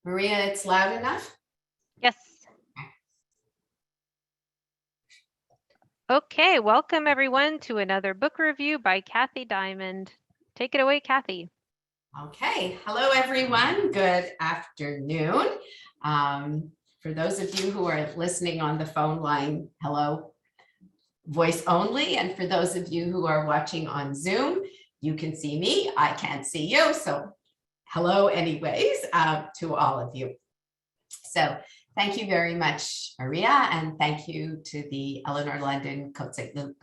Maria, it's loud enough? Yes. Okay, welcome everyone to another book review by Kathy Diamond. Take it away, Kathy. Okay, hello everyone. Good afternoon. For those of you who are listening on the phone line, hello, voice only. And for those of you who are watching on Zoom, you can see me, I can't see you. So hello anyways to all of you. So thank you very much, Maria, and thank you to the Eleanor London Cote-Saint-Luc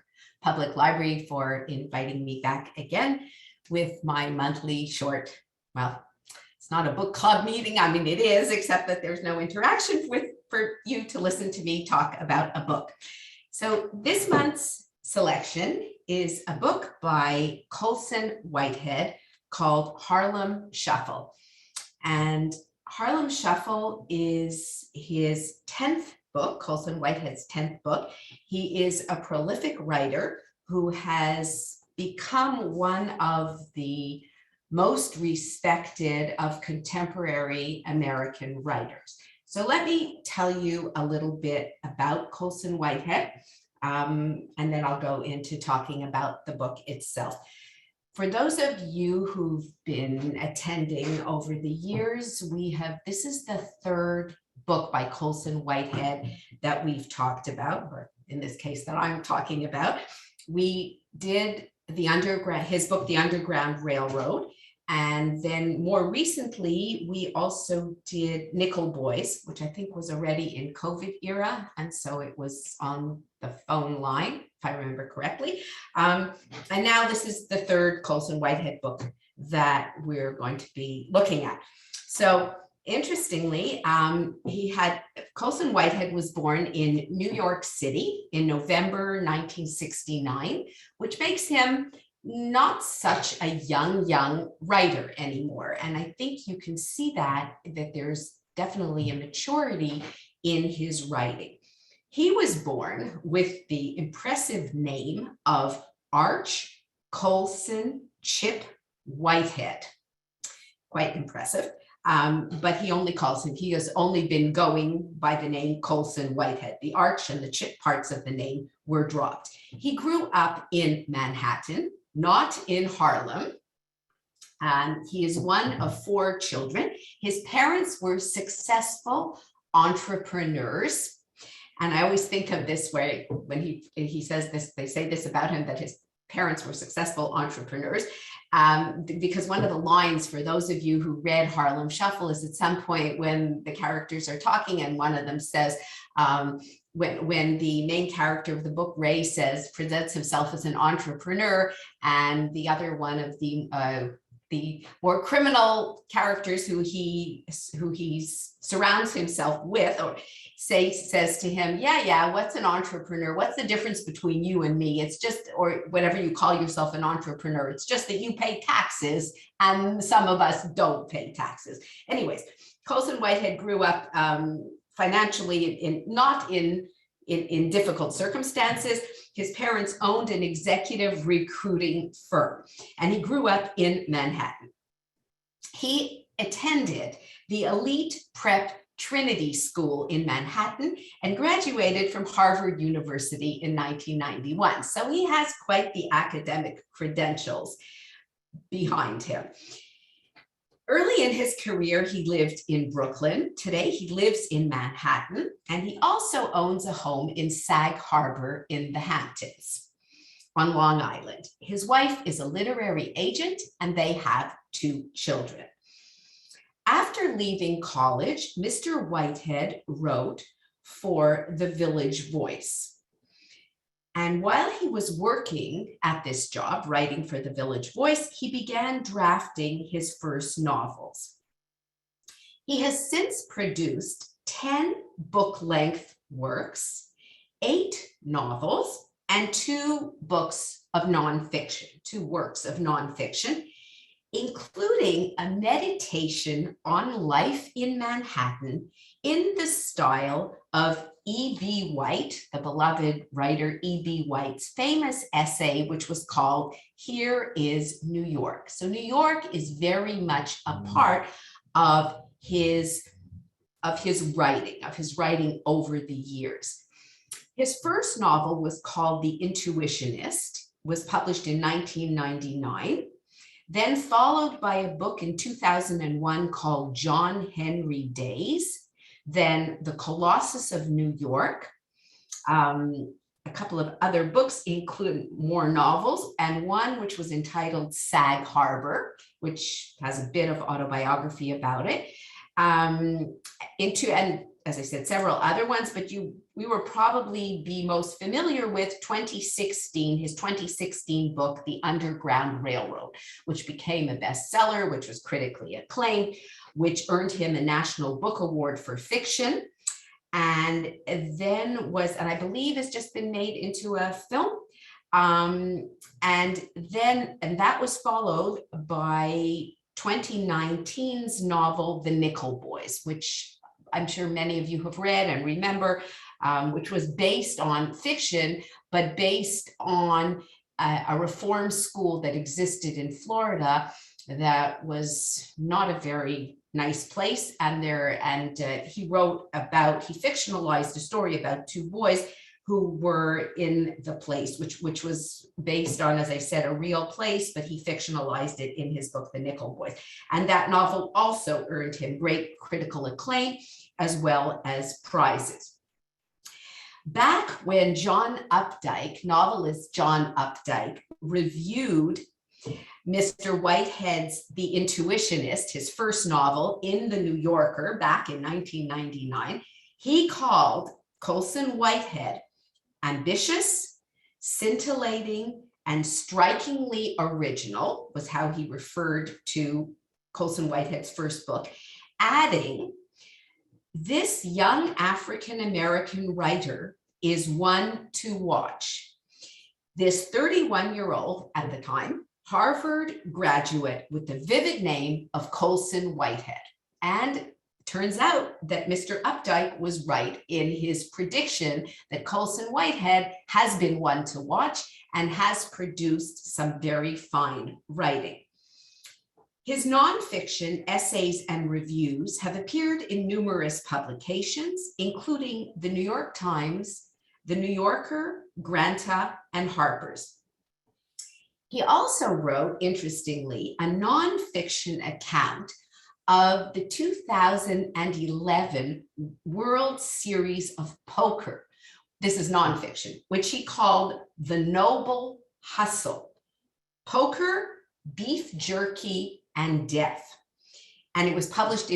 Public Library for inviting me back again with my monthly short, well, it's not a book club meeting. I mean, it is, except that there's no interaction for you to listen to me talk about a book. So this month's selection is a book by Colson Whitehead called Harlem Shuffle. And Harlem Shuffle is his 10th book, Colson Whitehead's 10th book. He is a prolific writer who has become one of the most respected of contemporary American writers. So let me tell you a little bit about Colson Whitehead, and then I'll go into talking about the book itself. For those of you who've been attending over the years, this is the third book by Colson Whitehead that we've talked about, or in this case that I'm talking about. We did his book, The Underground Railroad. And then more recently, we also did Nickel Boys, which I think was already in COVID era. And so it was on the phone line, if I remember correctly. And now this is the third Colson Whitehead book that we're going to be looking at. So interestingly, Colson Whitehead was born in New York City in November 1969, which makes him not such a young writer anymore. And I think you can see that there's definitely a maturity in his writing. He was born with the impressive name of Arch Colson Chip Whitehead. Quite impressive. But he has only been going by the name Colson Whitehead. The Arch and the Chip parts of the name were dropped. He grew up in Manhattan, not in Harlem. He is one of 4 children. His parents were successful entrepreneurs. And I always think of this way when he says this, they say this about him, that his parents were successful entrepreneurs. Because one of the lines, for those of you who read Harlem Shuffle, is at some point when the characters are talking and one of them says, when the main character of the book, Ray, presents himself as an entrepreneur, and the other one of the more criminal characters who he surrounds himself with, or says to him, yeah, what's an entrepreneur? What's the difference between you and me? It's just, or whatever you call yourself, an entrepreneur. It's just that you pay taxes and some of us don't pay taxes. Anyways, Colson Whitehead grew up financially not in difficult circumstances. His parents owned an executive recruiting firm, and he grew up in Manhattan. He attended the elite prep Trinity School in Manhattan and graduated from Harvard University in 1991. So he has quite the academic credentials behind him. Early in his career, he lived in Brooklyn. Today, he lives in Manhattan, and he also owns a home in Sag Harbor in the Hamptons on Long Island. His wife is a literary agent, and they have 2 children. After leaving college, Mr. Whitehead wrote for The Village Voice. And while he was working at this job, writing for The Village Voice, he began drafting his first novels. He has since produced 10 book-length works, 8 novels, and 2 works of nonfiction, including a meditation on life in Manhattan in the style of E.B. White, the beloved writer E.B. White's famous essay, which was called Here is New York. So New York is very much a part of of his writing over the years. His first novel was called The Intuitionist, was published in 1999, then followed by a book in 2001 called John Henry Days, then The Colossus of New York. A couple of other books include more novels, and one which was entitled Sag Harbor, which has a bit of autobiography about it. And as I said, several other ones, but we will probably be most familiar with his 2016 book, The Underground Railroad, which became a bestseller, which was critically acclaimed, which earned him a National Book Award for fiction. And then and I believe has just been made into a film. And that was followed by 2019's novel, The Nickel Boys, which I'm sure many of you have read and remember, which was based on fiction, but based on a reform school that existed in Florida that was not a very nice place. And he fictionalized a story about two boys who were in the place, which was based on, as I said, a real place, but he fictionalized it in his book, The Nickel Boys. And that novel also earned him great critical acclaim, as well as prizes. Back when novelist John Updike, reviewed Mr. Whitehead's The Intuitionist, his first novel, in The New Yorker back in 1999, he called Colson Whitehead ambitious, scintillating, and strikingly original, was how he referred to Colson Whitehead's first book, adding, "This young African-American writer is one to watch. This 31-year-old at the time, Harvard graduate with the vivid name of Colson Whitehead." And turns out that Mr. Updike was right in his prediction that Colson Whitehead has been one to watch and has produced some very fine writing. His nonfiction essays and reviews have appeared in numerous publications, including the New York Times, the New Yorker, Granta, and Harper's. He also wrote, interestingly, a nonfiction account of the 2011 World Series of Poker. This is nonfiction, which he called The Noble Hustle: Poker, Beef Jerky, and Death. And it was published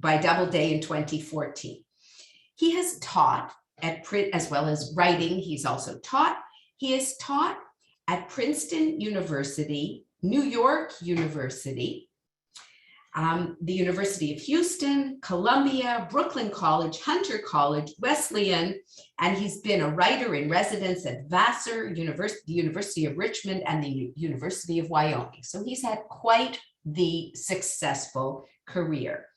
by Doubleday in 2014. He has taught at as well as writing, he's also taught. He has taught at Princeton University, New York University, the University of Houston, Columbia, Brooklyn College, Hunter College, Wesleyan, and he's been a writer in residence at Vassar, the University of Richmond, and the University of Wyoming. So he's had quite the successful career.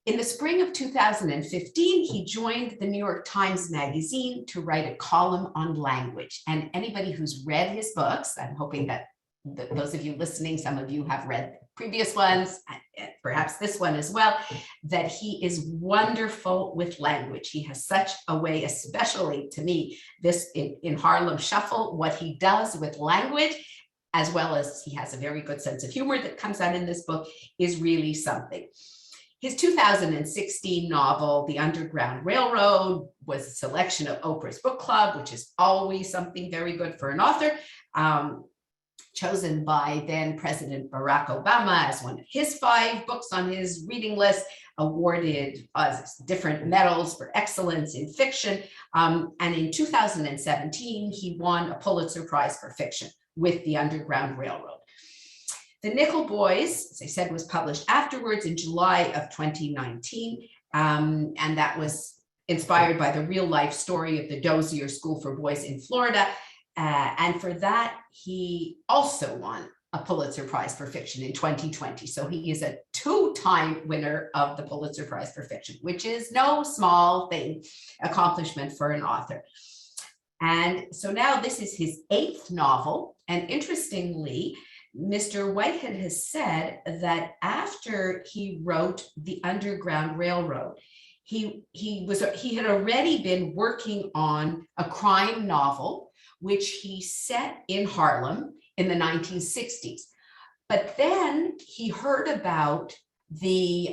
In the spring of 2015, he joined the New York Times Magazine to write a column on language. And anybody who's read his books, I'm hoping that those of you listening, some of you have read previous ones, perhaps this one as well, that he is wonderful with language. He has such a way, especially to me, this in Harlem Shuffle, what he does with language, as well as he has a very good sense of humor that comes out in this book, is really something. His 2016 novel, The Underground Railroad, was a selection of Oprah's Book Club, which is always something very good for an author. Chosen by then President Barack Obama as one of his 5 books on his reading list, awarded different medals for excellence in fiction. And in 2017, he won a Pulitzer Prize for fiction with The Underground Railroad. The Nickel Boys, as I said, was published afterwards in July of 2019. And that was inspired by the real life story of the Dozier School for Boys in Florida. And for that, he also won a Pulitzer Prize for fiction in 2020. So he is a 2-time winner of the Pulitzer Prize for fiction, which is no small accomplishment for an author. And so now this is his 8th novel. And interestingly, Mr. Whitehead has said that after he wrote The Underground Railroad, he had already been working on a crime novel, which he set in Harlem in the 1960s. But then he heard about the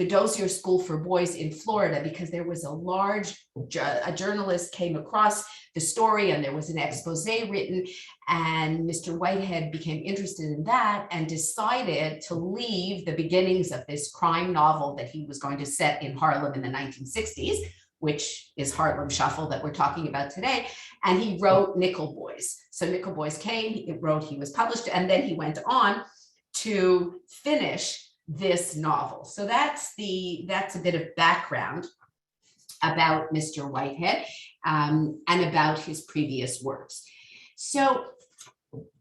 Dozier School for Boys in Florida, because there was a journalist came across the story and there was an expose written, and Mr. Whitehead became interested in that and decided to leave the beginnings of this crime novel that he was going to set in Harlem in the 1960s, which is Harlem Shuffle that we're talking about today. And he wrote Nickel Boys. So Nickel Boys came, he was published, and then he went on to finish this novel. So that's a bit of background about Mr. Whitehead and about his previous works. So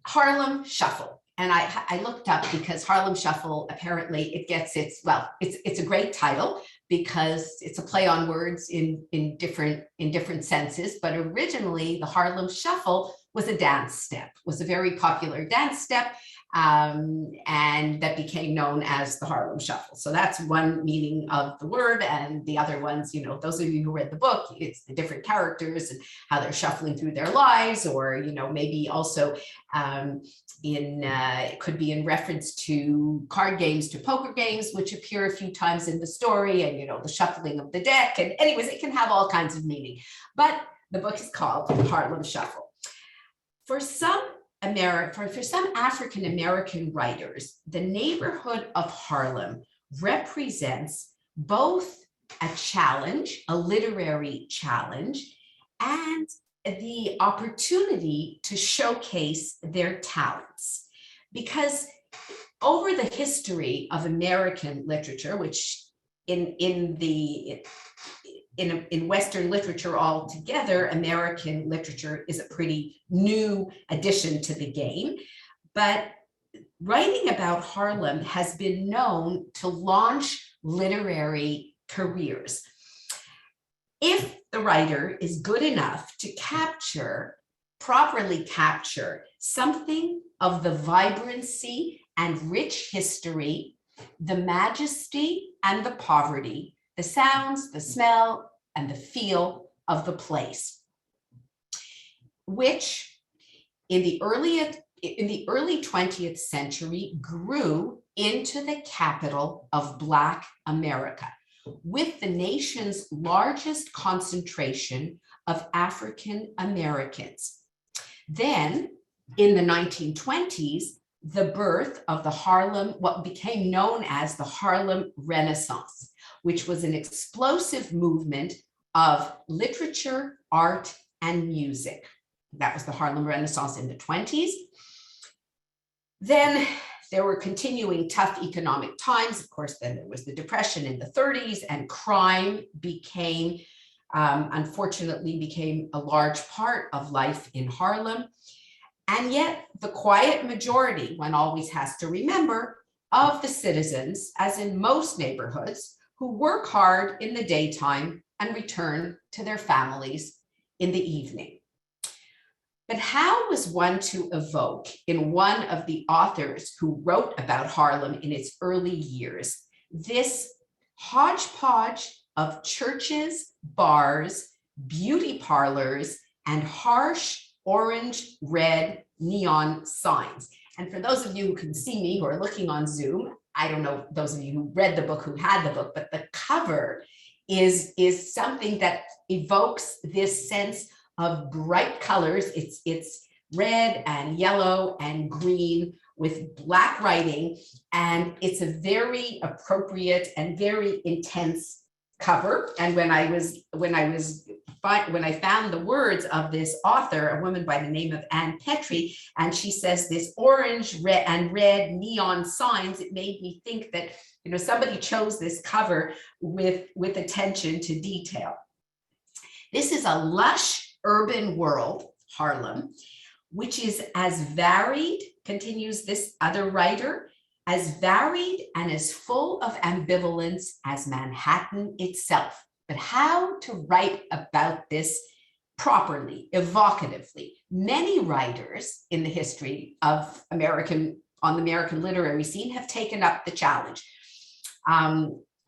Harlem Shuffle, and I looked up because Harlem Shuffle, apparently it gets it's a great title because it's a play on words in different senses, but originally the Harlem Shuffle was a dance step, was a very popular dance step, and that became known as the Harlem Shuffle. So that's one meaning of the word, and the other ones, those of you who read the book, it's the different characters and how they're shuffling through their lives, or maybe also it could be in reference to card games, to poker games, which appear a few times in the story, and the shuffling of the deck, and anyways, it can have all kinds of meaning. But the book is called Harlem Shuffle. For some African American writers, the neighborhood of Harlem represents both a challenge, a literary challenge, and the opportunity to showcase their talents. Because over the history of American literature, which in Western literature altogether, American literature is a pretty new addition to the game. But writing about Harlem has been known to launch literary careers. If the writer is good enough to properly capture something of the vibrancy and rich history, the majesty and the poverty, the sounds, the smell, and the feel of the place, which in the early 20th century grew into the capital of Black America, with the nation's largest concentration of African Americans. Then, in the 1920s, the birth of what became known as the Harlem Renaissance, which was an explosive movement of literature, art, and music. That was the Harlem Renaissance in the 20s. Then there were continuing tough economic times. Of course, then there was the Depression in the 30s, and crime unfortunately became a large part of life in Harlem. And yet the quiet majority, one always has to remember, of the citizens, as in most neighborhoods, who work hard in the daytime and return to their families in the evening. But how was one to evoke in one of the authors who wrote about Harlem in its early years this hodgepodge of churches, bars, beauty parlors, and harsh orange, red neon signs? And for those of you who can see me, who are looking on Zoom, I don't know, those of you who read the book, who had the book, but the cover is something that evokes this sense of bright colors. It's red and yellow and green with black writing, and it's a very appropriate and very intense cover. And when I found the words of this author, a woman by the name of Ann Petrie, and she says this orange, red, and red neon signs, it made me think that somebody chose this cover with attention to detail. This is a lush urban world, Harlem, which is as varied, continues this other writer, as varied and as full of ambivalence as Manhattan itself. But how to write about this properly, evocatively? Many writers in the history of American on the American literary scene have taken up the challenge.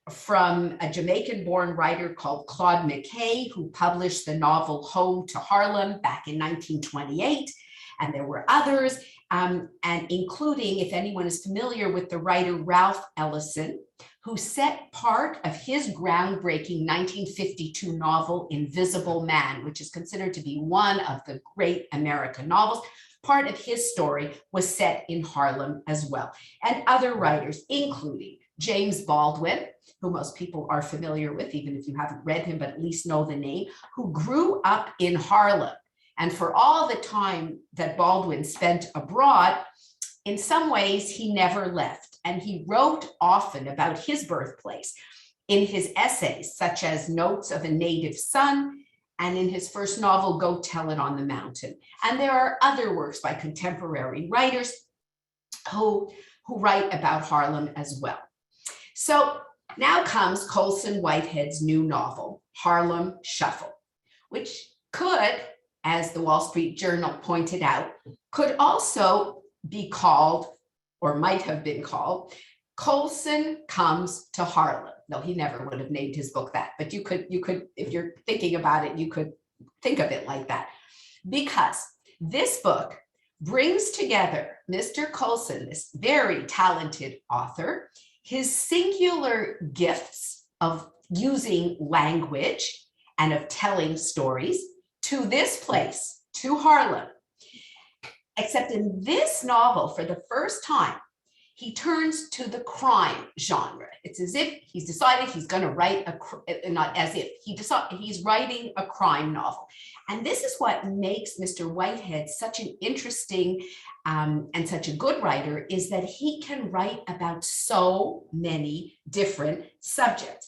From a Jamaican-born writer called Claude McKay, who published the novel Home to Harlem back in 1928, and there were others, and including, if anyone is familiar with the writer Ralph Ellison, who set part of his groundbreaking 1952 novel Invisible Man, which is considered to be one of the great American novels. Part of his story was set in Harlem as well, and other writers, including James Baldwin, who most people are familiar with, even if you haven't read him, but at least know the name, who grew up in Harlem. And for all the time that Baldwin spent abroad, in some ways he never left. And he wrote often about his birthplace in his essays, such as Notes of a Native Son, and in his first novel, Go Tell It on the Mountain. And there are other works by contemporary writers who write about Harlem as well. So now comes Colson Whitehead's new novel, Harlem Shuffle, which could, as the Wall Street Journal pointed out, could also be called, or might have been called, Colson Comes to Harlem. No, he never would have named his book that, but you could, if you're thinking about it, you could think of it like that. Because this book brings together Mr. Colson, this very talented author, his singular gifts of using language and of telling stories to this place, to Harlem. Except in this novel, for the first time, he turns to the crime genre. It's as if he's decided he's going to write not as if, he's writing a crime novel. And this is what makes Mr. Whitehead such an interesting and such a good writer, is that he can write about so many different subjects.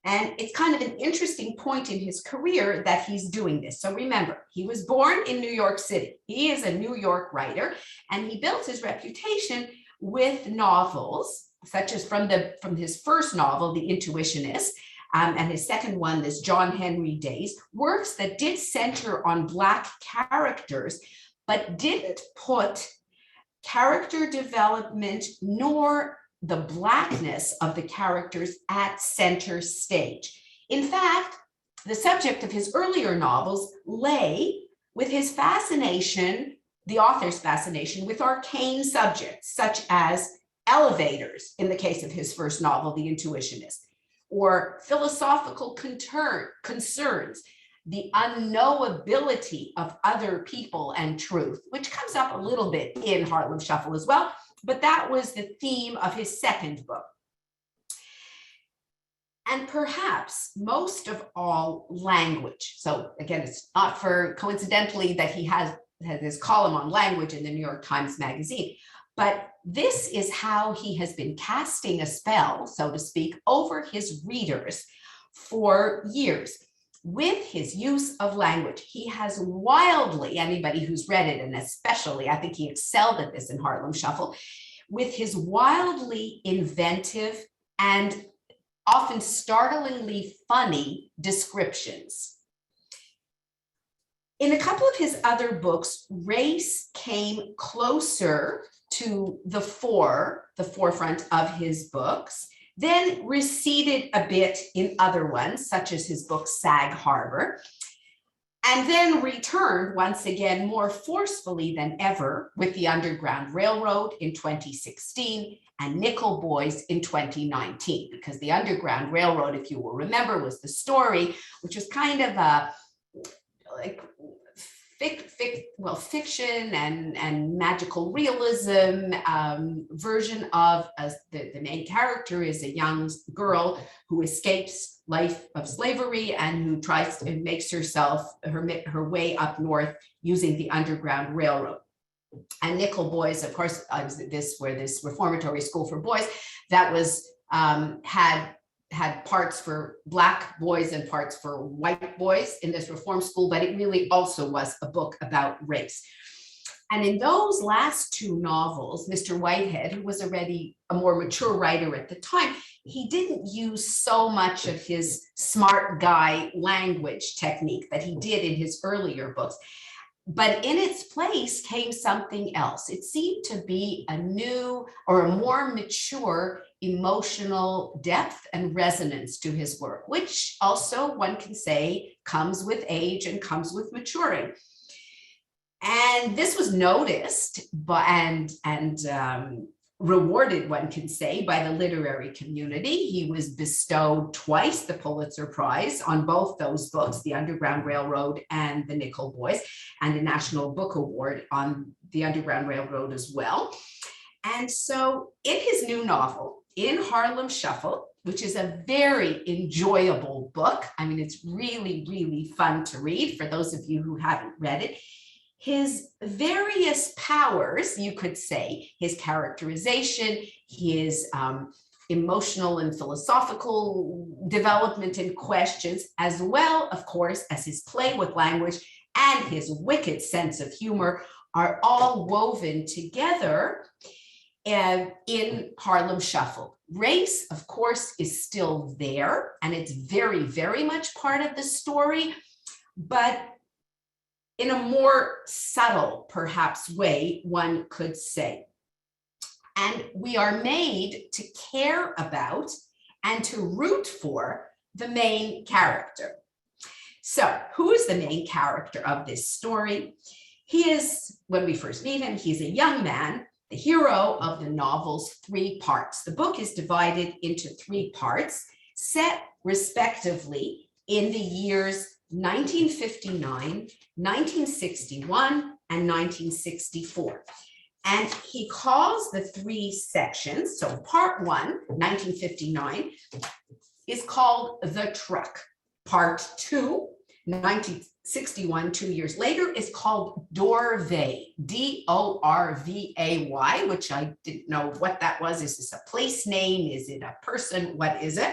And it's kind of an interesting point in his career that he's doing this. So remember, he was born in New York City. He is a New York writer, and he built his reputation with novels, such as from his first novel, The Intuitionist, and his second one, this John Henry Days, works that did center on Black characters, but didn't put character development nor the Blackness of the characters at center stage. In fact, the subject of his earlier novels lay with his fascination, the author's fascination, with arcane subjects, such as elevators, in the case of his first novel, The Intuitionist, or philosophical concerns, the unknowability of other people and truth, which comes up a little bit in Harlem Shuffle as well, but that was the theme of his second book. And perhaps most of all, language. So again, it's not for coincidentally that he has this column on language in the New York Times Magazine, but this is how he has been casting a spell, so to speak, over his readers for years. With his use of language, he has wildly, anybody who's read it, and especially, I think he excelled at this in Harlem Shuffle, with his wildly inventive and often startlingly funny descriptions. In a couple of his other books, race came closer to the forefront of his books, then receded a bit in other ones, such as his book Sag Harbor, and then returned once again more forcefully than ever with the Underground Railroad in 2016 and Nickel Boys in 2019, because the Underground Railroad, if you will remember, was the story, which was kind of a fiction and magical realism version of the main character is a young girl who escapes life of slavery and who tries to makes her way up north using the Underground Railroad. And Nickel Boys, of course, this reformatory school for boys that was had parts for Black boys and parts for white boys in this reform school, but it really also was a book about race. And in those last two novels, Mr. Whitehead, who was already a more mature writer at the time, he didn't use so much of his smart guy language technique that he did in his earlier books. But in its place came something else. It seemed to be a new or a more mature emotional depth and resonance to his work, which also one can say comes with age and comes with maturing. And this was noticed and rewarded, one can say, by the literary community. He was bestowed twice the Pulitzer Prize on both those books, The Underground Railroad and The Nickel Boys, and a National Book Award on The Underground Railroad as well. And so in his new novel, In Harlem Shuffle, which is a very enjoyable book, I mean, it's really, really fun to read for those of you who haven't read it, his various powers, you could say, his characterization, his emotional and philosophical development and questions, as well, of course, as his play with language and his wicked sense of humor, are all woven together in Harlem Shuffle. Race, of course, is still there, and it's very, very much part of the story, but in a more subtle, perhaps, way, one could say. And we are made to care about and to root for the main character. So who is the main character of this story? He is, when we first meet him, he's a young man, the hero of the novel's 3 parts. The book is divided into 3 parts, set respectively in the years 1959, 1961, and 1964. And he calls the 3 sections, so part 1, 1959, is called The Truck. Part 2, 1961, 2 years later, is called Dorvay, D-O-R-V-A-Y, which I didn't know what that was. Is this a place name? Is it a person? What is it?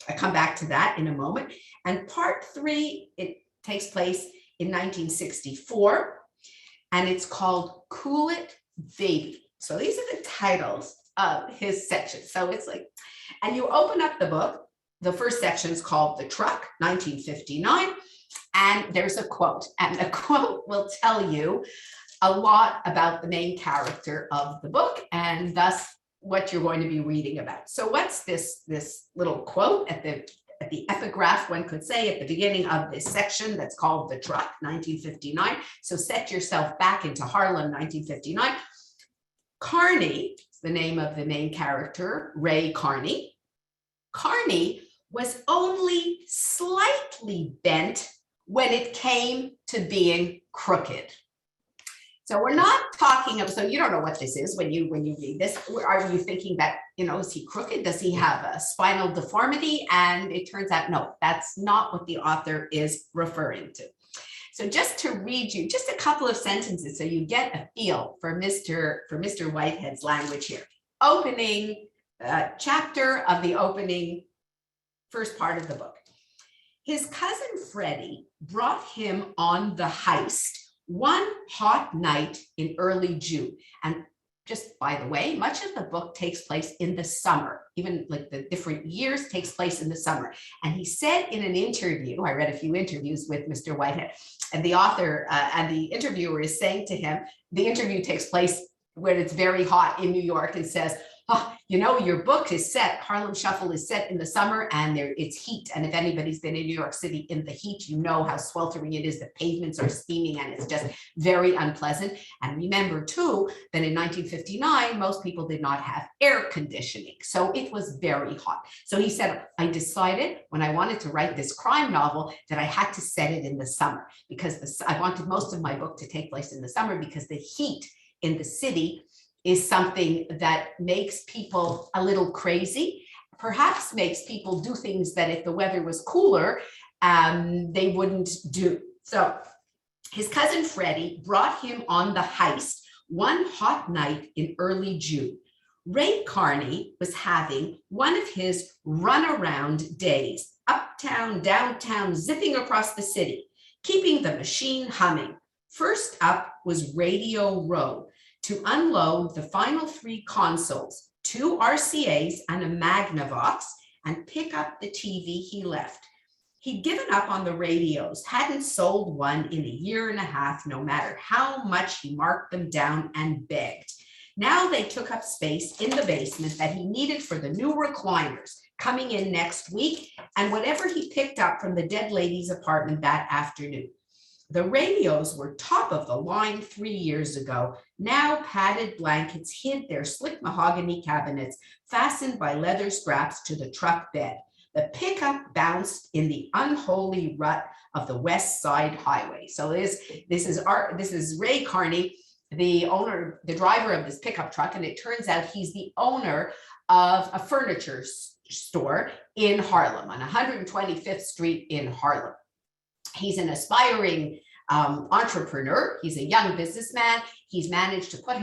I come back to that in a moment. And part 3, it takes place in 1964, and it's called Cool It, Baby. So these are the titles of his section. So it's like, and you open up the book, the first section is called The Truck, 1959, and there's a quote, and the quote will tell you a lot about the main character of the book, and thus what you're going to be reading about. So what's this little quote at the epigraph, one could say, at the beginning of this section that's called The Truck, 1959. So set yourself back into Harlem, 1959. Carney, the name of the main character, Ray Carney. Carney was only slightly bent when it came to being crooked. So we're not talking of, so you don't know what this is when you read this. Are you thinking that, is he crooked? Does he have a spinal deformity? And it turns out, no, that's not what the author is referring to. So just to read you just a couple of sentences so you get a feel for Mr. Whitehead's language here. Opening chapter of the opening first part of the book. His cousin Freddie brought him on the heist one hot night in early June. And just by the way, much of the book takes place in the summer, even like the different years takes place in the summer. And he said in an interview, I read a few interviews with Mr. Whitehead, and the author and the interviewer is saying to him, the interview takes place when it's very hot in New York, and says, oh, your book is set, Harlem Shuffle is set in the summer, and it's heat. And if anybody's been in New York City in the heat, you know how sweltering it is. The pavements are steaming and it's just very unpleasant. And remember too, that in 1959, most people did not have air conditioning. So it was very hot. So he said, I decided when I wanted to write this crime novel that I had to set it in the summer, because I wanted most of my book to take place in the summer, because the heat in the city is something that makes people a little crazy, perhaps makes people do things that if the weather was cooler, they wouldn't do. So his cousin Freddie brought him on the heist one hot night in early June. Ray Carney was having one of his runaround days, uptown, downtown, zipping across the city, keeping the machine humming. First up was Radio Row, to unload the final 3 consoles, 2 RCAs and a Magnavox, and pick up the TV he left. He'd given up on the radios, hadn't sold one in a year and a half, no matter how much he marked them down and begged. Now they took up space in the basement that he needed for the new recliners coming in next week and whatever he picked up from the dead lady's apartment that afternoon. The radios were top of the line 3 years ago. Now padded blankets hid their slick mahogany cabinets fastened by leather straps to the truck bed. The pickup bounced in the unholy rut of the West Side Highway. So this is Ray Carney, the owner, the driver of this pickup truck, and it turns out he's the owner of a furniture store in Harlem on 125th Street in Harlem. He's an aspiring entrepreneur. He's a young businessman. He's managed to put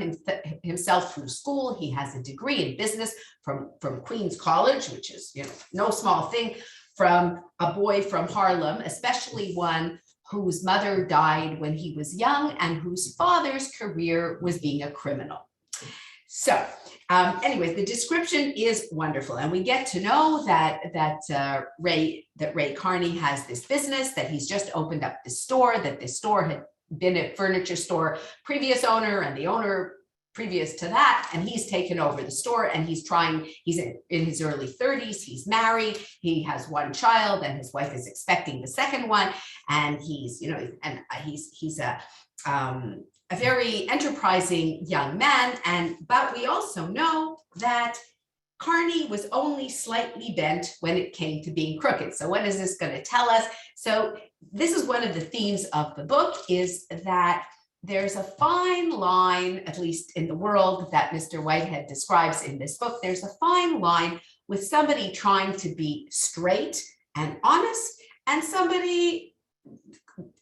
himself through school. He has a degree in business from Queens College, which is no small thing, from a boy from Harlem, especially one whose mother died when he was young and whose father's career was being a criminal. So anyways, the description is wonderful, and we get to know that Ray Carney has this business, that he's just opened up this store, that this store had been a furniture store previous owner and the owner previous to that, and he's taken over the store, and he's in his early 30s, he's married, he has one child, and his wife is expecting the second one, and he's a very enterprising young man, but we also know that Carney was only slightly bent when it came to being crooked. So what is this going to tell us? So this is one of the themes of the book, is that there's a fine line, at least in the world that Mr. Whitehead describes in this book, there's a fine line with somebody trying to be straight and honest and somebody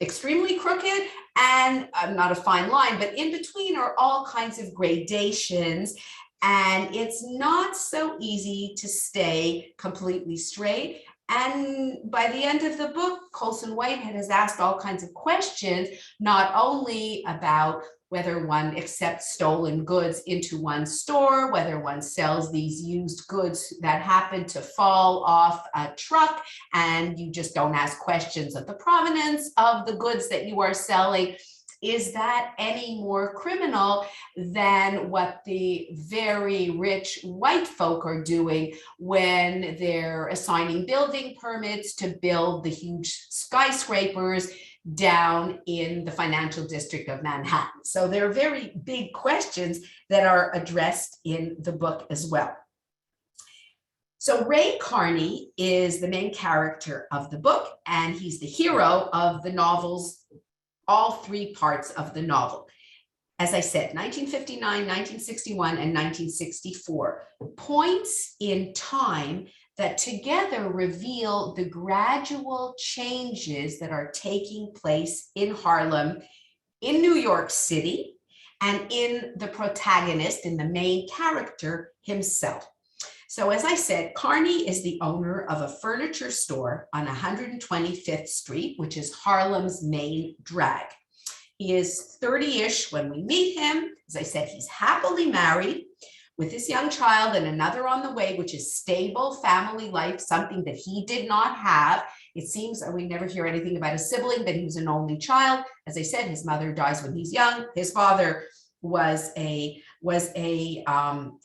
extremely crooked, and not a fine line, but in between are all kinds of gradations. And it's not so easy to stay completely straight. And by the end of the book, Colson Whitehead has asked all kinds of questions, not only about whether one accepts stolen goods into one's store, whether one sells these used goods that happen to fall off a truck, and you just don't ask questions of the provenance of the goods that you are selling. Is that any more criminal than what the very rich white folk are doing when they're assigning building permits to build the huge skyscrapers down in the financial district of Manhattan? So there are very big questions that are addressed in the book as well. So Ray Carney is the main character of the book, and he's the hero of the novel's all three parts of the novel. As I said, 1959, 1961, and 1964, points in time that together reveal the gradual changes that are taking place in Harlem, in New York City, and in the protagonist, in the main character himself. So as I said, Carney is the owner of a furniture store on 125th Street, which is Harlem's main drag. He is 30-ish when we meet him. As I said, he's happily married with his young child and another on the way, which is stable family life, something that he did not have. It seems we never hear anything about a sibling, that he was an only child. As I said, his mother dies when he's young. His father was a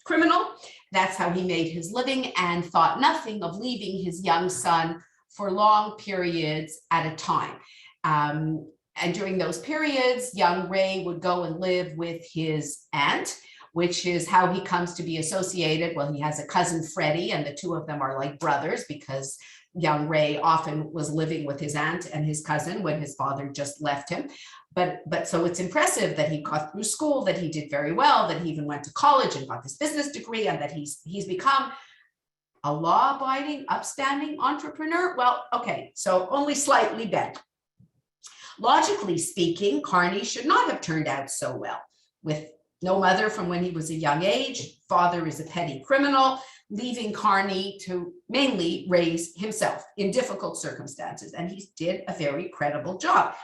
criminal. That's how he made his living, and thought nothing of leaving his young son for long periods at a time. And during those periods, young Ray would go and live with his aunt, which is how he comes to be associated. Well, he has a cousin, Freddie, and the two of them are like brothers, because young Ray often was living with his aunt and his cousin when his father just left him. But so it's impressive that he got through school, that he did very well, that he even went to college and got this business degree, and that he's become a law-abiding, upstanding entrepreneur. Well, okay, so only slightly bent. Logically speaking, Carney should not have turned out so well. With no mother from when he was a young age, father is a petty criminal, leaving Carney to mainly raise himself in difficult circumstances, and he did a very credible job.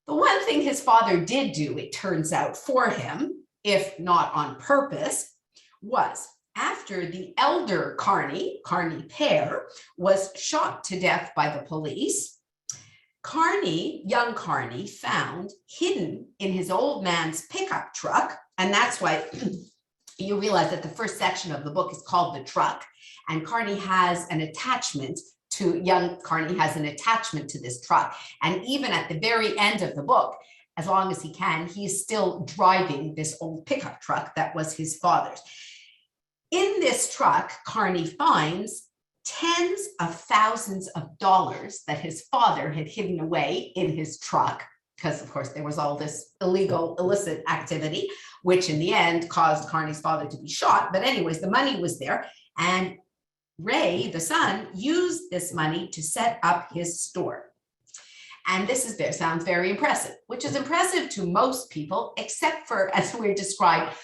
The one thing his father did do, it turns out, for him, if not on purpose, was, after the elder Carney père, was shot to death by the police, young Carney, found hidden in his old man's pickup truck, and that's why you realize that the first section of the book is called The Truck, and young Carney has an attachment to this truck. And even at the very end of the book, as long as he can, he's still driving this old pickup truck that was his father's. In this truck, Carney finds tens of thousands of dollars that his father had hidden away in his truck, because of course there was all this illicit activity, which in the end caused Carney's father to be shot. But anyways, the money was there, and Ray, the son, used this money to set up his store. And sounds very impressive, which is impressive to most people, except for, as we described,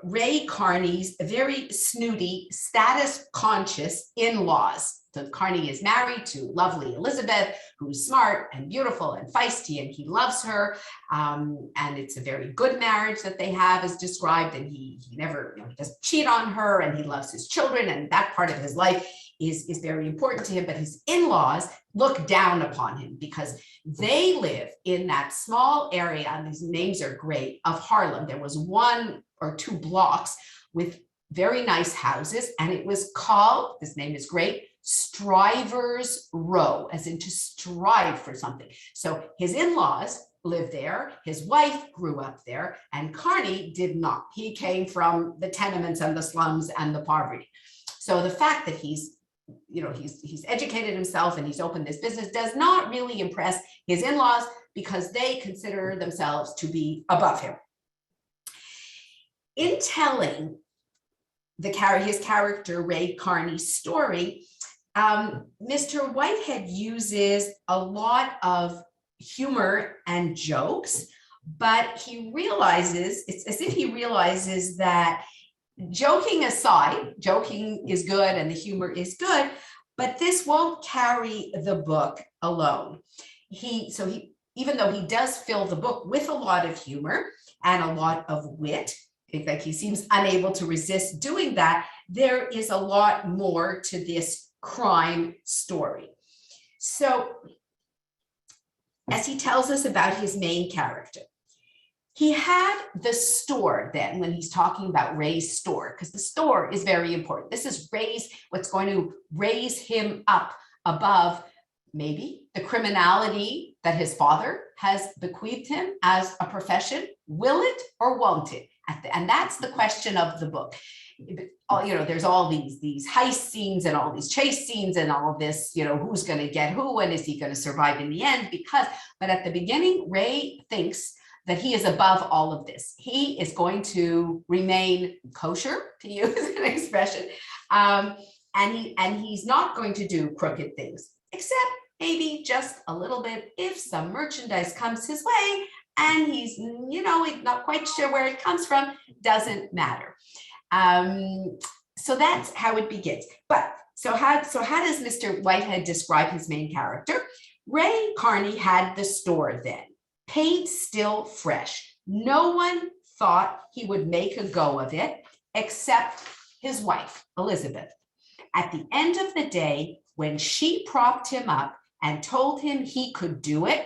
Ray Carney's very snooty, status-conscious in-laws. So Carney is married to lovely Elizabeth, who's smart and beautiful and feisty, and he loves her. And it's a very good marriage that they have, as described. And he never he doesn't cheat on her, and he loves his children, and that part of his life is very important to him. But his in-laws look down upon him because they live in that small area, and these names are great, of Harlem. There was 1 or 2 blocks with very nice houses, and it was called, this name is great, Strivers Row, as in to strive for something. So his in-laws lived there, his wife grew up there, and Carney did not. He came from the tenements and the slums and the poverty. So the fact that he's educated himself and he's opened this business does not really impress his in-laws, because they consider themselves to be above him. In telling his character Ray Carney's story, Mr. Whitehead uses a lot of humor and jokes, but it's as if he realizes that, joking aside, joking is good and the humor is good, but this won't carry the book alone. Even though he does fill the book with a lot of humor and a lot of wit, like he seems unable to resist doing that, there is a lot more to this crime story. So, as he tells us about his main character, he had the store then, when he's talking about Ray's store, because the store is very important. This is what's going to raise him up above maybe the criminality that his father has bequeathed him as a profession. Will it or won't it? And that's the question of the book. There's all these heist scenes and all these chase scenes and all of this, who's going to get who and is he going to survive in the end? But at the beginning, Ray thinks that he is above all of this. He is going to remain kosher, to use an expression, and he's not going to do crooked things, except maybe just a little bit if some merchandise comes his way and he's not quite sure where it comes from, doesn't matter. So that's how it begins. But so how does Mr. Whitehead describe his main character? Ray Carney had the store then, paint still fresh. No one thought he would make a go of it except his wife, Elizabeth. At the end of the day, when she propped him up and told him he could do it,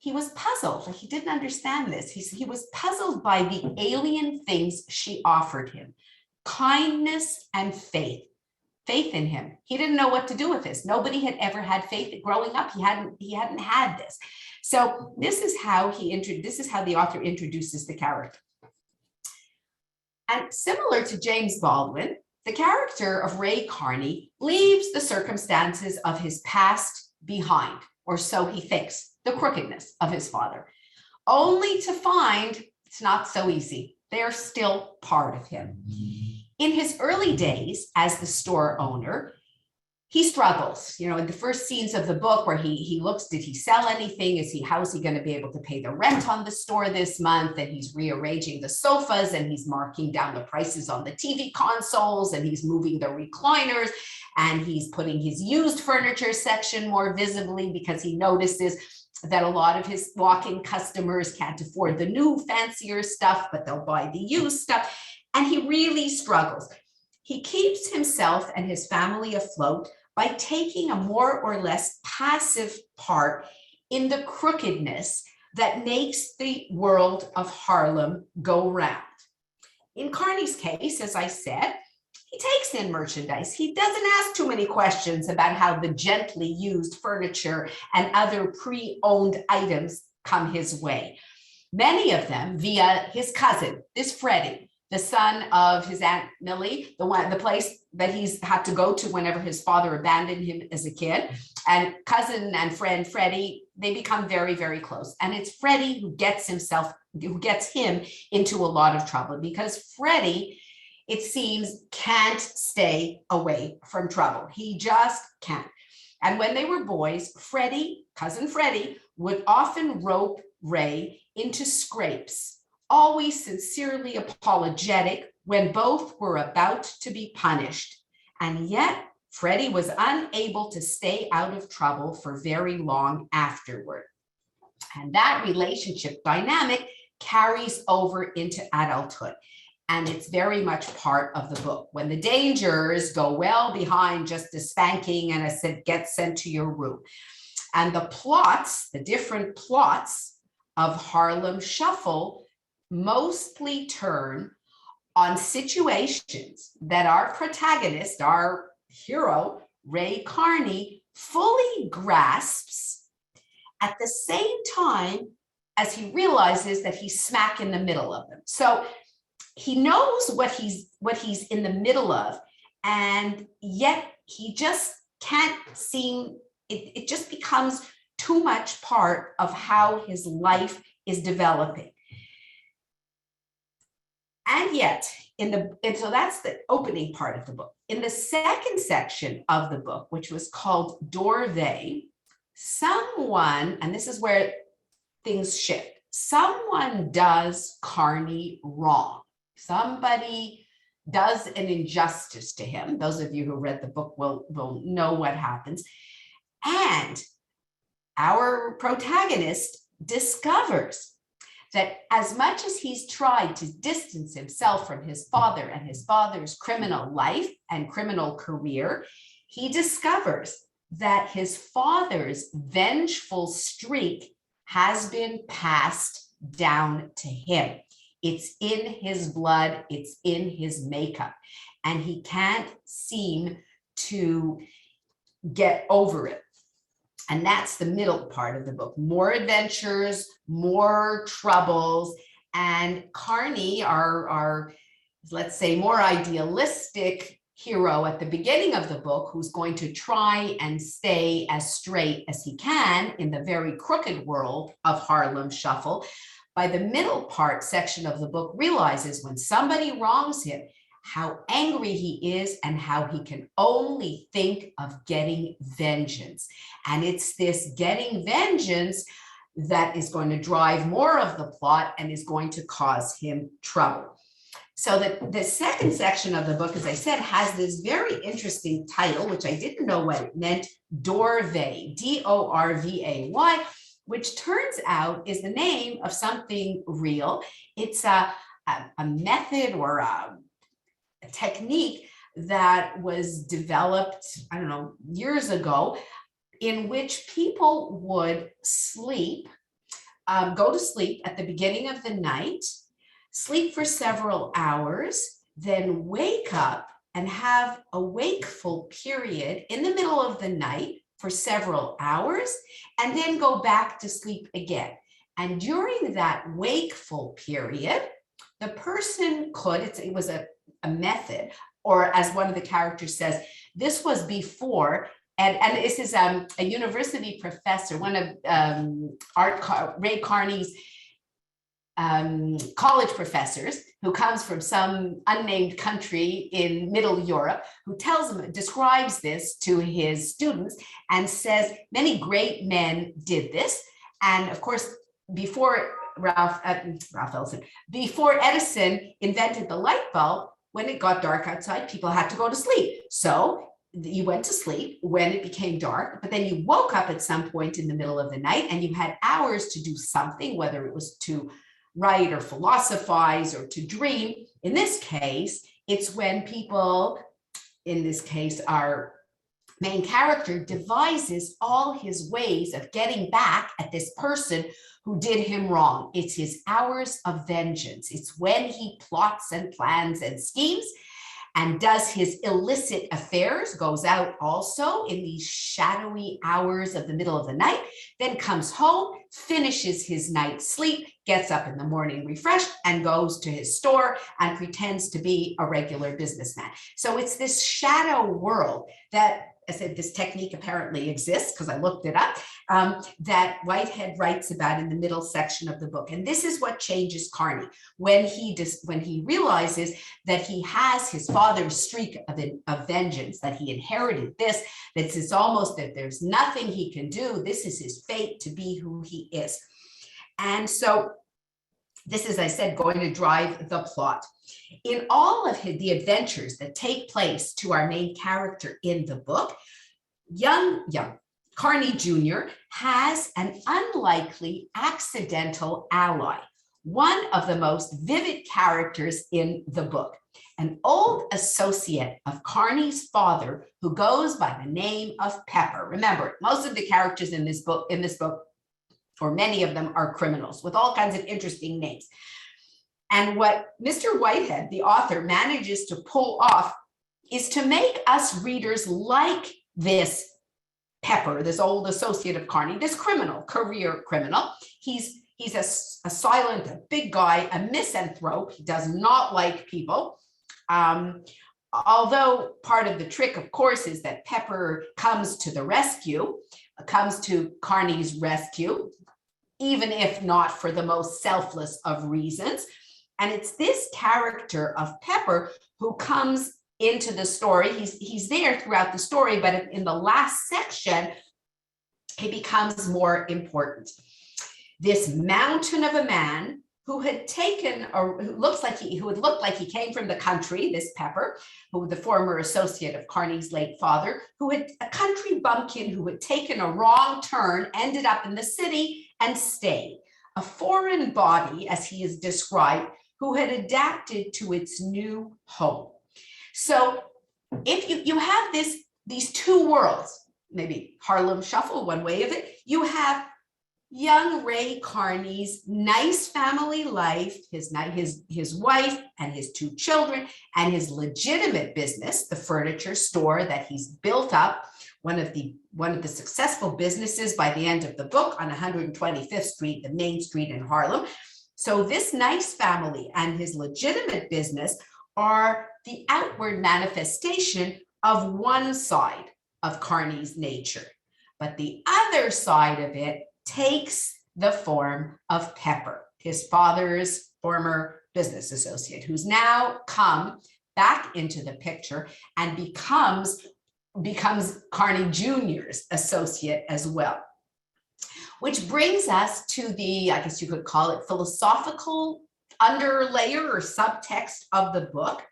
he was puzzled. He didn't understand this. He was puzzled by the alien things she offered him: kindness and faith in him. He didn't know what to do with this. Nobody had ever had faith. Growing up, he hadn't had this. So this is how the author introduces the character. And similar to James Baldwin, the character of Ray Carney leaves the circumstances of his past behind, or so he thinks, the crookedness of his father, only to find it's not so easy. They're still part of him. In his early days as the store owner, he struggles. In the first scenes of the book where he looks, did he sell anything? How's he going to be able to pay the rent on the store this month? And he's rearranging the sofas, and he's marking down the prices on the TV consoles, and he's moving the recliners, and he's putting his used furniture section more visibly because he notices that a lot of his walk-in customers can't afford the new fancier stuff, but they'll buy the used stuff. And he really struggles. He keeps himself and his family afloat by taking a more or less passive part in the crookedness that makes the world of Harlem go round. In Carney's case, as I said, he takes in merchandise. He doesn't ask too many questions about how the gently used furniture and other pre-owned items come his way. Many of them via his cousin, this Freddie, the son of his Aunt Millie, the place that he's had to go to whenever his father abandoned him as a kid. And cousin and friend Freddie, they become very, very close. And it's Freddie who gets him into a lot of trouble, because Freddie, it seems, can't stay away from trouble. He just can't. And when they were boys, cousin Freddie, would often rope Ray into scrapes, always sincerely apologetic when both were about to be punished. And yet, Freddie was unable to stay out of trouble for very long afterward. And that relationship dynamic carries over into adulthood. And it's very much part of the book, when the dangers go well behind just a spanking and a get sent to your room. And the plots, the different plots of Harlem Shuffle mostly turn on situations that our protagonist, our hero, Ray Carney, fully grasps at the same time as he realizes that he's smack in the middle of them. So he knows what he's in the middle of, and yet he just can't seem, it just becomes too much part of how his life is developing. And yet, so that's the opening part of the book. In the second section of the book, which was called Dorvey, someone, and this is where things shift, someone does Carney wrong. Somebody does an injustice to him. Those of you who read the book will know what happens. And our protagonist discovers that as much as he's tried to distance himself from his father and his father's criminal life and criminal career, he discovers that his father's vengeful streak has been passed down to him. It's in his blood, it's in his makeup, and he can't seem to get over it. And that's the middle part of the book. More adventures, more troubles, and Carney, our let's say, more idealistic hero at the beginning of the book, who's going to try and stay as straight as he can in the very crooked world of Harlem Shuffle, by the middle part section of the book realizes when somebody wrongs him, how angry he is and how he can only think of getting vengeance. And it's this getting vengeance that is going to drive more of the plot and is going to cause him trouble. So the second section of the book, as I said, has this very interesting title, which I didn't know what it meant, Dorvey, D-O-R-V-A-Y, which turns out is the name of something real. It's a method or a technique that was developed, I don't know, years ago, in which people would sleep, go to sleep at the beginning of the night, sleep for several hours, then wake up and have a wakeful period in the middle of the night for several hours, and then go back to sleep again. And during that wakeful period, the person could, it was a method, or as one of the characters says, this was before, and this is a university professor, one of Ray Carney's college professors, who comes from some unnamed country in Middle Europe, who describes this to his students and says many great men did this. And of course, before before Edison invented the light bulb, when it got dark outside, people had to go to sleep. So you went to sleep when it became dark, but then you woke up at some point in the middle of the night and you had hours to do something, whether it was to write or philosophize or to dream. In this case, It's when people, in this case, our main character, devises all his ways of getting back at this person who did him wrong. It's his hours of vengeance. It's when he plots and plans and schemes and does his illicit affairs, goes out also in these shadowy hours of the middle of the night, then comes home, finishes his night's sleep, gets up in the morning refreshed, and goes to his store and pretends to be a regular businessman. So it's this shadow world that, I said, this technique apparently exists because I looked it up, that Whitehead writes about in the middle section of the book. And this is what changes Carney when he realizes that he has his father's streak of vengeance, that he inherited this, that it's almost that there's nothing he can do. This is his fate to be who he is. And so this is, I said, going to drive the plot. In all of the adventures that take place to our main character in the book, young Carney Jr. has an unlikely accidental ally, one of the most vivid characters in the book, an old associate of Carney's father who goes by the name of Pepper. Remember, most of the characters in this book, or many of them, are criminals with all kinds of interesting names. And what Mr. Whitehead, the author, manages to pull off is to make us readers like this Pepper, this old associate of Carney, this career criminal. He's a silent, a big guy, a misanthrope. He does not like people. Although part of the trick, of course, is that Pepper comes to Carney's rescue, even if not for the most selfless of reasons. And it's this character of Pepper who comes into the story. He's there throughout the story, but in the last section, he becomes more important. This mountain of a man who had taken, or who would look like he came from the country, this Pepper, who was the former associate of Carney's late father, who had a country bumpkin who had taken a wrong turn, ended up in the city and stayed. A foreign body, as he is described, who had adapted to its new home. So if you have these two worlds, maybe Harlem Shuffle, one way of it, you have young Ray Carney's nice family life, his wife and his two children, and his legitimate business, the furniture store that he's built up, one of the successful businesses by the end of the book on 125th Street, the main street in Harlem. So this nice family and his legitimate business are the outward manifestation of one side of Carney's nature. But the other side of it takes the form of Pepper, his father's former business associate, who's now come back into the picture and becomes Carney Jr.'s associate as well. Which brings us to the, I guess you could call it, philosophical underlayer or subtext of the book,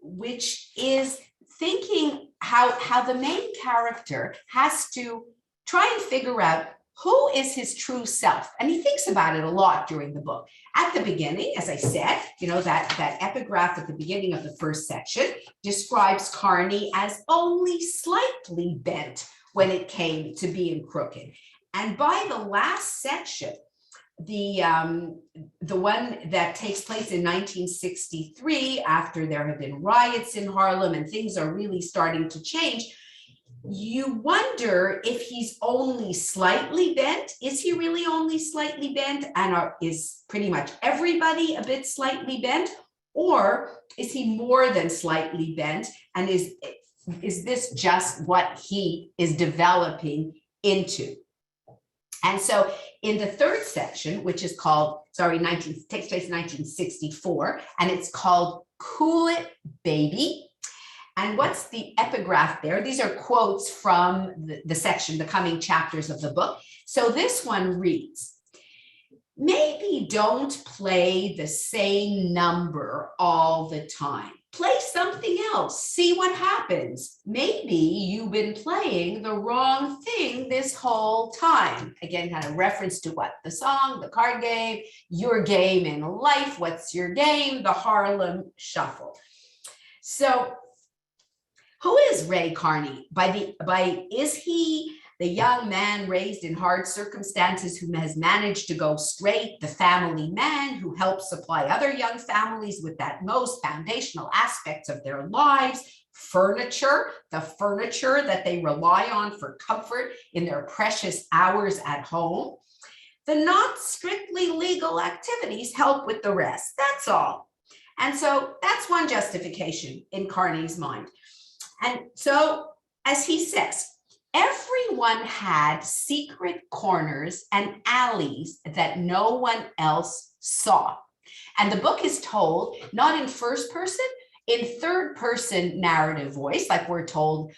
which is thinking how the main character has to try and figure out who is his true self. And he thinks about it a lot during the book. At the beginning, as I said, that epigraph at the beginning of the first section describes Carney as only slightly bent when it came to being crooked. And by the last section, the one that takes place in 1963, after there have been riots in Harlem and things are really starting to change, you wonder if he's only slightly bent. Is he really only slightly bent? And is pretty much everybody a bit slightly bent? Or is he more than slightly bent? And is this just what he is developing into? And so in the third section, which is called, takes place in 1964, and it's called Cool It, Baby. And what's the epigraph there? These are quotes from the section, the coming chapters of the book. So this one reads, maybe don't play the same number all the time. play something else, see what happens. Maybe you've been playing the wrong thing this whole time. Again, kind of reference to what? The song, the card game, your game in life. What's your game? The Harlem Shuffle. So who is Ray Carney? Is he the young man raised in hard circumstances who has managed to go straight, the family man who helps supply other young families with that most foundational aspects of their lives, furniture, the furniture that they rely on for comfort in their precious hours at home? The not strictly legal activities help with the rest. That's all. And so that's one justification in Carney's mind. And so, as he says, everyone had secret corners and alleys that no one else saw. And the book is told not in first person, in third person narrative voice, like we're told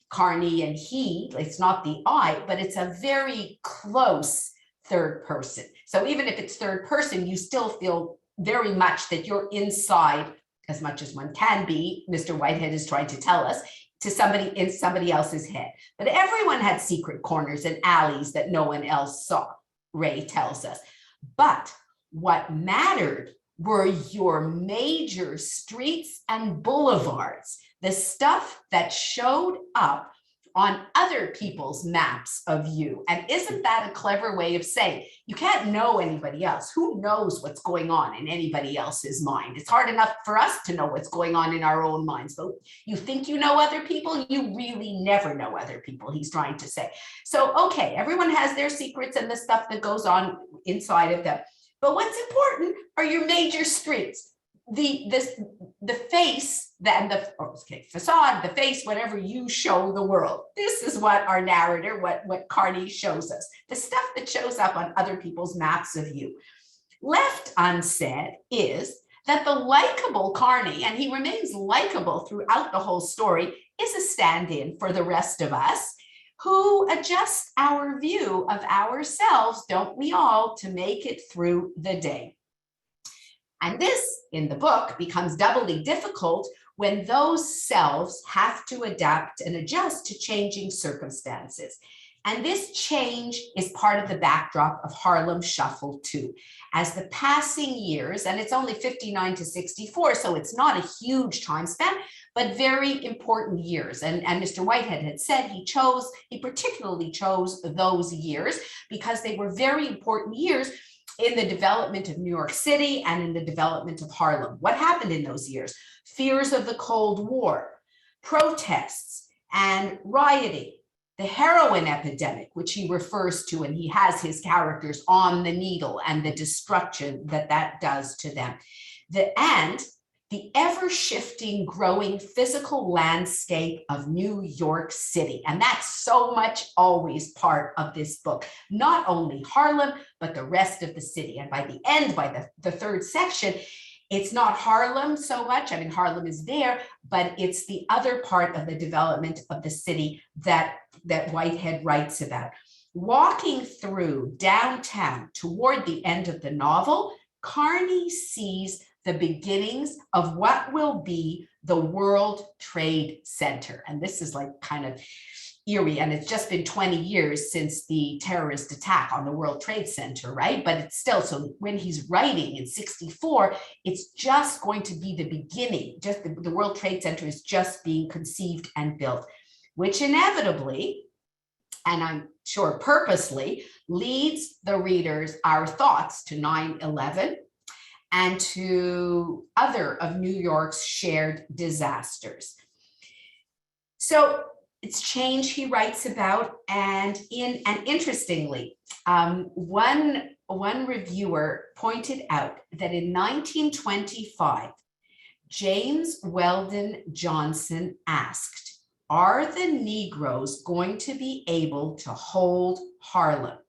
Carney and he, it's not the I, but it's a very close third person. So even if it's third person, you still feel very much that you're inside, as much as one can be, Mr. Whitehead is trying to tell us, to somebody in somebody else's head. But everyone had secret corners and alleys that no one else saw, Ray tells us. But what mattered were your major streets and boulevards, the stuff that showed up on other people's maps of you. And isn't that a clever way of saying you can't know anybody else? Who knows what's going on in anybody else's mind? It's hard enough for us to know what's going on in our own minds. But you think you know other people, you really never know other people, he's trying to say. So, okay, everyone has their secrets and the stuff that goes on inside of them. But what's important are your major streets. The face, facade, the face, whatever you show the world. This is what our narrator, what Carney shows us, the stuff that shows up on other people's maps of you. Left unsaid is that the likable Carney, and he remains likable throughout the whole story, is a stand-in for the rest of us who adjust our view of ourselves, don't we all, to make it through the day. And this, in the book, becomes doubly difficult when those selves have to adapt and adjust to changing circumstances. And this change is part of the backdrop of Harlem Shuffle too. As the passing years, and it's only 59 to 64, so it's not a huge time span, but very important years. And Mr. Whitehead had said he particularly chose those years because they were very important years in the development of New York City and in the development of Harlem. What happened in those years? Fears of the Cold War, protests and rioting, the heroin epidemic, which he refers to, and he has his characters on the needle and the destruction that does to them. And the ever-shifting, growing physical landscape of New York City. And that's so much always part of this book. Not only Harlem, but the rest of the city. And by the end, by the third section, it's not Harlem so much. I mean, Harlem is there, but it's the other part of the development of the city that Whitehead writes about. Walking through downtown toward the end of the novel, Carney sees the beginnings of what will be the World Trade Center. And this is like kind of eerie, and it's just been 20 years since the terrorist attack on the World Trade Center, right? But it's still, so when he's writing in 64, it's just going to be the beginning. Just the World Trade Center is just being conceived and built, which inevitably, and I'm sure purposely, leads the readers, our thoughts, to 9/11 and to other of New York's shared disasters. So it's change he writes about, and interestingly, one reviewer pointed out that in 1925, James Weldon Johnson asked, "Are the Negroes going to be able to hold Harlem?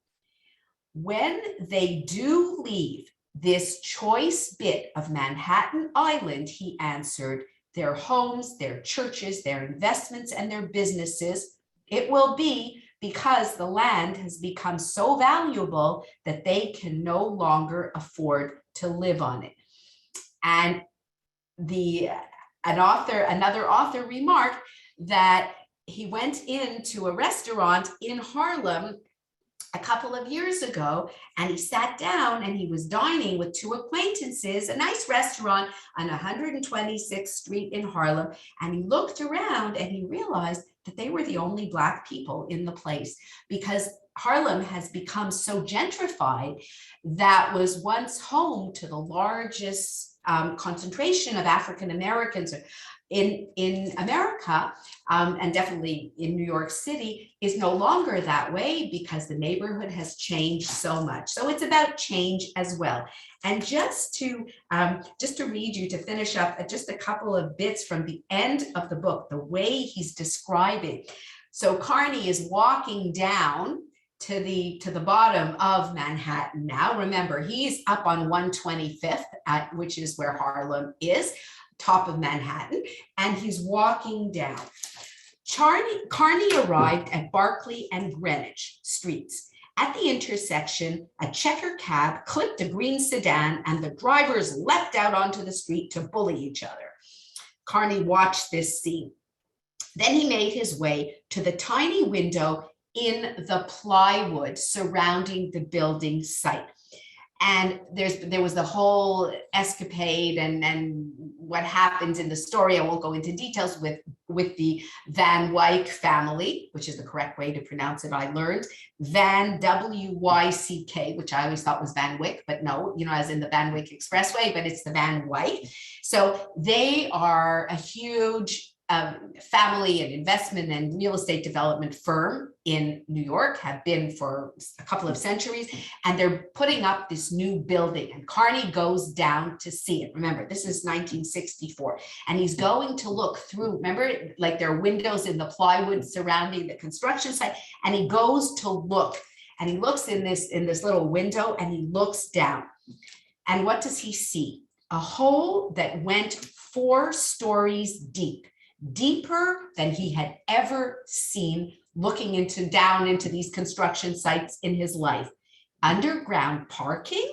When they do leave this choice bit of Manhattan Island," he answered, "their homes, their churches, their investments, and their businesses, it will be because the land has become so valuable that they can no longer afford to live on it." And the another author remarked that he went into a restaurant in Harlem a couple of years ago, and he sat down and he was dining with two acquaintances, a nice restaurant on 126th Street in Harlem. And he looked around and he realized that they were the only Black people in the place, because Harlem has become so gentrified. That was once home to the largest concentration of African Americans in America, and definitely in New York City, is no longer that way because the neighborhood has changed so much. So it's about change as well. And just to read you, to finish up just a couple of bits from the end of the book, the way he's describing. So Carney is walking down to the bottom of Manhattan now. Remember, he's up on 125th, which is where Harlem is, top of Manhattan, and he's walking down. Carney arrived at Barclay and Greenwich Streets. At the intersection, a checker cab clipped a green sedan and the drivers leapt out onto the street to bully each other. Carney watched this scene. Then he made his way to the tiny window in the plywood surrounding the building site. And there was the whole escapade and what happens in the story. I won't go into details with the Van Wyck family, which is the correct way to pronounce it, I learned. Van, W-Y-C-K, which I always thought was Van Wyck, but no, as in the Van Wyck Expressway, but it's the Van Wyck. So they are a huge family and investment and real estate development firm in New York, have been for a couple of centuries, and they're putting up this new building, and Carney goes down to see it. Remember, this is 1964, and he's going to look through, remember, like there are windows in the plywood surrounding the construction site, and he goes to look, and he looks in this little window, and he looks down, and what does he see? A hole that went 4 stories deep, deeper than he had ever seen, looking down into these construction sites in his life. Underground parking?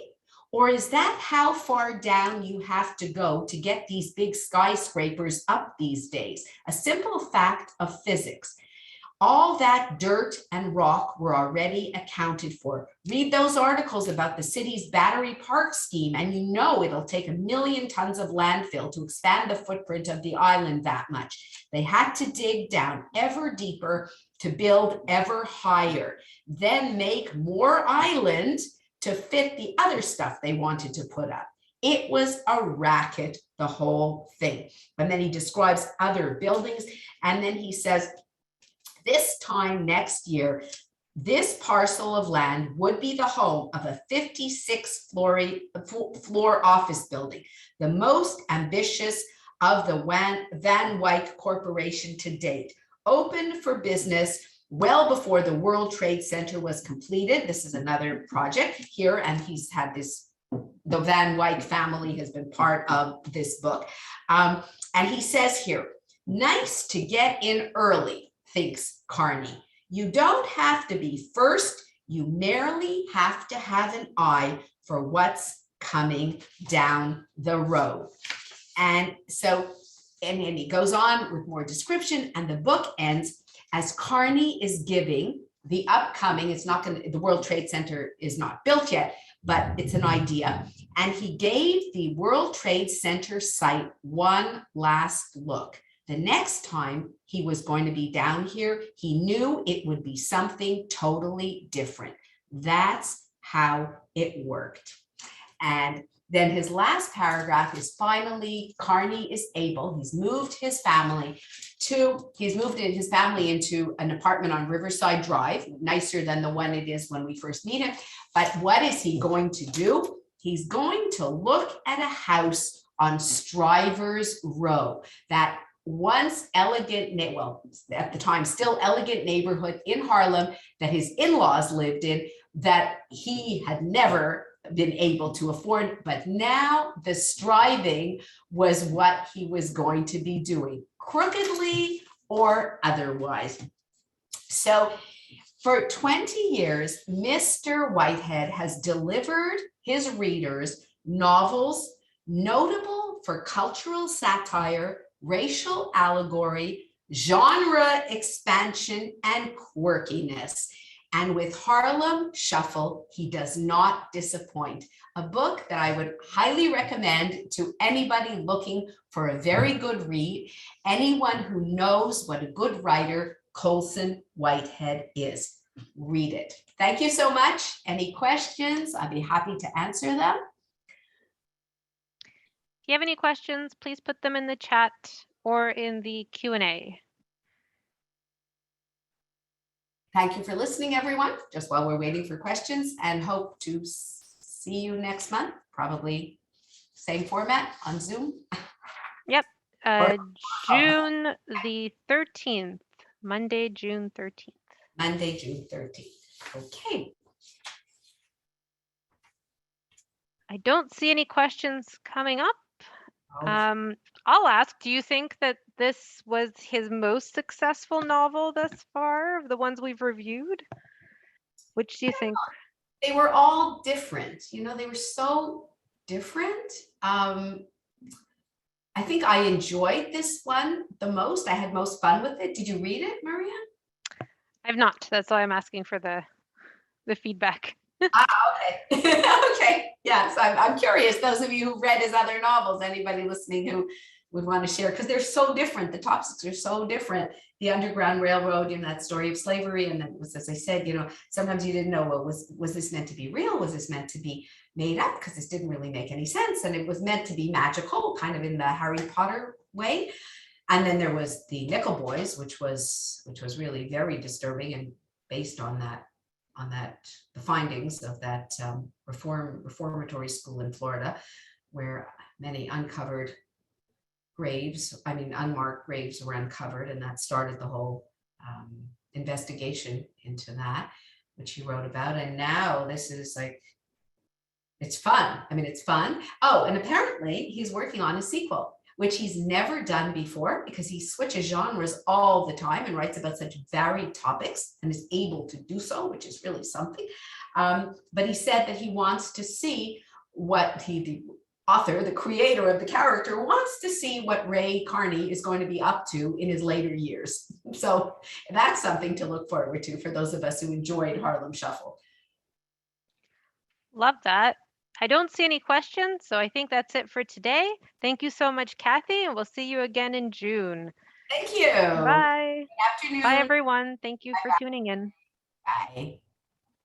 Or is that how far down you have to go to get these big skyscrapers up these days? A simple fact of physics. All that dirt and rock were already accounted for. Read those articles about the city's Battery Park scheme, and it'll take 1 million tons of landfill to expand the footprint of the island that much. They had to dig down ever deeper to build ever higher, then make more island to fit the other stuff they wanted to put up. It was a racket, the whole thing. And then he describes other buildings, and then he says, this time next year, this parcel of land would be the home of a 56-floor office building, the most ambitious of the Van Wyck Corporation to date, opened for business well before the World Trade Center was completed. This is another project here, and he's had this, the Van Wyck family has been part of this book. And he says here, nice to get in early, thinks Carney. You don't have to be first, you merely have to have an eye for what's coming down the road. And so, and he goes on with more description, and the book ends as Carney is giving the upcoming, the World Trade Center is not built yet, but it's an idea. And he gave the World Trade Center site one last look. The next time he was going to be down here, he knew it would be something totally different. That's how it worked. And then his last paragraph is finally, Carney is able, he's moved his family into an apartment on Riverside Drive, nicer than the one it is when we first meet him. But what is he going to do? He's going to look at a house on Strivers Row, that once elegant, well, at the time, still elegant neighborhood in Harlem that his in-laws lived in, that he had never been able to afford. But now the striving was what he was going to be doing, crookedly or otherwise. So for 20 years, Mr. Whitehead has delivered his readers novels notable for cultural satire, racial allegory, genre expansion, and quirkiness. And with Harlem Shuffle, he does not disappoint. A book that I would highly recommend to anybody looking for a very good read, anyone who knows what a good writer Colson Whitehead is. Read it. Thank you so much. Any questions? I'd be happy to answer them. If you have any questions, please put them in the chat or in the Q&A. Thank you for listening, everyone, just while we're waiting for questions, and hope to see you next month, probably same format on Zoom. Yep, June the 13th, Monday, June 13th. Monday, June 13th. Okay. I don't see any questions coming up. Oh. I'll ask, do you think that this was his most successful novel thus far, of the ones we've reviewed? Which do you think? They were all different. You know, they were so different. I think I enjoyed this one the most. I had most fun with it. Did you read it, Maria? I've not. That's why I'm asking for the feedback. Okay. Okay. Yes, I'm curious. Those of you who read his other novels, anybody listening who would want to share, because they're so different. The topics are so different. The Underground Railroad, you know, that story of slavery, and then was, as I said, you know, sometimes you didn't know, well, was this meant to be real? Was this meant to be made up? Because this didn't really make any sense, and it was meant to be magical, kind of in the Harry Potter way. And then there was the Nickel Boys, which was really very disturbing and based on the findings of that reformatory school in Florida, where many unmarked graves were uncovered, and that started the whole investigation into that, which he wrote about. And now this is like, it's fun. I mean, it's fun. Oh, and apparently he's working on a sequel, which he's never done before, because he switches genres all the time and writes about such varied topics and is able to do so, which is really something. But he said that he wants to see what the author, the creator of the character, wants to see what Ray Carney is going to be up to in his later years. So that's something to look forward to for those of us who enjoyed Harlem Shuffle. Love that. I don't see any questions, so I think that's it for today. Thank you so much, Kathy, and we'll see you again in June. Thank you. Bye. Good afternoon. Bye, everyone. Thank you for tuning in. Bye.